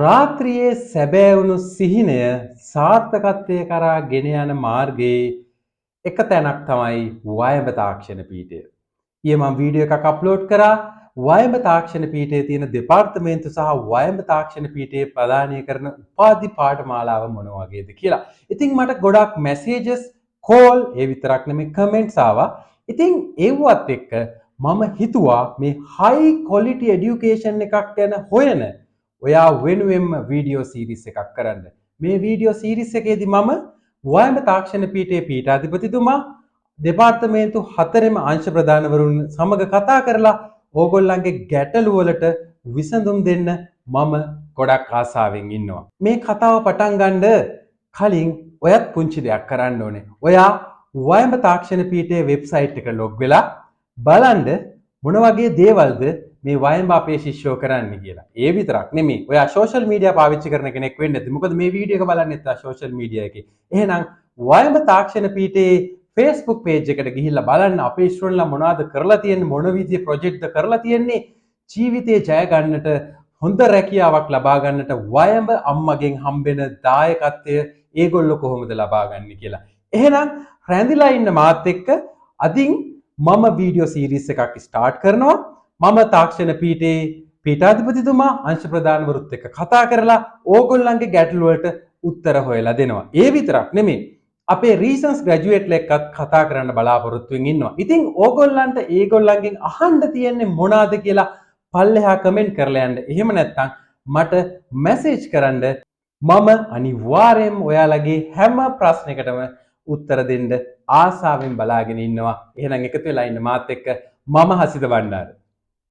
රාත්‍රියේ සැබෑවුණු සිහිනය සාර්ථකත්වය කරා ගෙන යන මාර්ගයේ එක තැනක් තමයි වයඹ තාක්ෂණ පීඨය. ඊයේ මම වීඩියෝ එකක් අප්ලෝඩ් කරා වයඹ තාක්ෂණ පීඨයේ තියෙන දෙපාර්තමේන්තු සහ වයඹ තාක්ෂණ පීඨයේ ප්‍රදානය කරන උපාධි පාඨමාලාව මොන වගේද කියලා. ඉතින් මට ගොඩක් මැසේජස්, කෝල්, ඒ විතරක් නෙමෙයි කමෙන්ට්ස් ආවා. ඉතින් ඒවත් එක්ක මම හිතුවා මේ හයි ක්වොලිටි এডুকেෂන් එකක් ගැන හොයන ඔයා වෙනුවෙන්ම වීඩියෝ සීරීස් එකක් කරන්න. මේ වීඩියෝ සීරීස් එකේදී මම වයඹ තාක්ෂණ පීඨයේ පීඨාධිපතිතුමා දෙපාර්තමේන්තු 4ෙම අංශ ප්‍රධානවරුන් සමග කතා කරලා ඕගොල්ලන්ගේ ගැටලු වලට විසඳුම් දෙන්න මම ගොඩක් ආසාවෙන් ඉන්නවා. මේ කතාව පටන් ගන්න කලින් ඔයත් පුංචි දෙයක් කරන්න ඕනේ. ඔයා වයඹ තාක්ෂණ පීඨයේ වෙබ්සයිට් එක ලොග් වෙලා බලන්න මොන වගේ දේවල්ද මේ වයඹ අපේ ශිෂ්‍යෝ කරන්නේ කියලා. ඒ විතරක් නෙමෙයි. ඔයා සෝෂල් මීඩියා පාවිච්චි කරන කෙනෙක් වෙන්න ඇති. මොකද මේ වීඩියෝ එක බලන්නේ නැත්නම් සෝෂල් මීඩියා එකේ. එහෙනම් වයඹ තාක්ෂණ පීඨයේ Facebook page එකට ගිහිල්ලා බලන්න අපේ ස්ටුඩන්ට්ලා මොනවද කරලා තියෙන්නේ, මොන විදිහේ ප්‍රොජෙක්ට්ද කරලා තියෙන්නේ, ජීවිතේ ජය ගන්නට, හොඳ රැකියාවක් ලබා ගන්නට වයඹ අම්මගෙන් හම්බෙන දායකත්වය ඒගොල්ලෝ කොහොමද ලබා ගන්නේ කියලා. එහෙනම් රැඳිලා ඉන්න මාත් එක්ක අදින් මම වීඩියෝ සීරීස් එකක් ස්ටාර්ට් කරනවා. මම තාක්ෂණ පීඨයේ පීඨාධිපතිතුමා අංශ ප්‍රධානවරුත් එක්ක කතා කරලා ඕගොල්ලන්ගේ ගැටලු වලට උත්තර හොයලා දෙනවා. ඒ විතරක් නෙමෙයි. අපේ රීසන්ස් ග්‍රැජුවේට්ලා එක්කත් කතා කරන්න බලාපොරොත්තු වෙමින් ඉන්නවා. ඉතින් ඕගොල්ලන්ට ඒගොල්ලන්ගෙන් අහන්න තියෙන්නේ මොනවාද කියලා පල්ලෙහා කමෙන්ට් කරලා යන්න. එහෙම නැත්නම් මට මැසේජ් කරන්න. මම අනිවාර්යයෙන්ම ඔයාලගේ හැම ප්‍රශ්නයකටම උත්තර දෙන්න ආසාවෙන් බලාගෙන ඉන්නවා. එහෙනම් එකතු වෙලා ඉන්න මාත් එක්ක. මම හසිත බණ්ඩාර.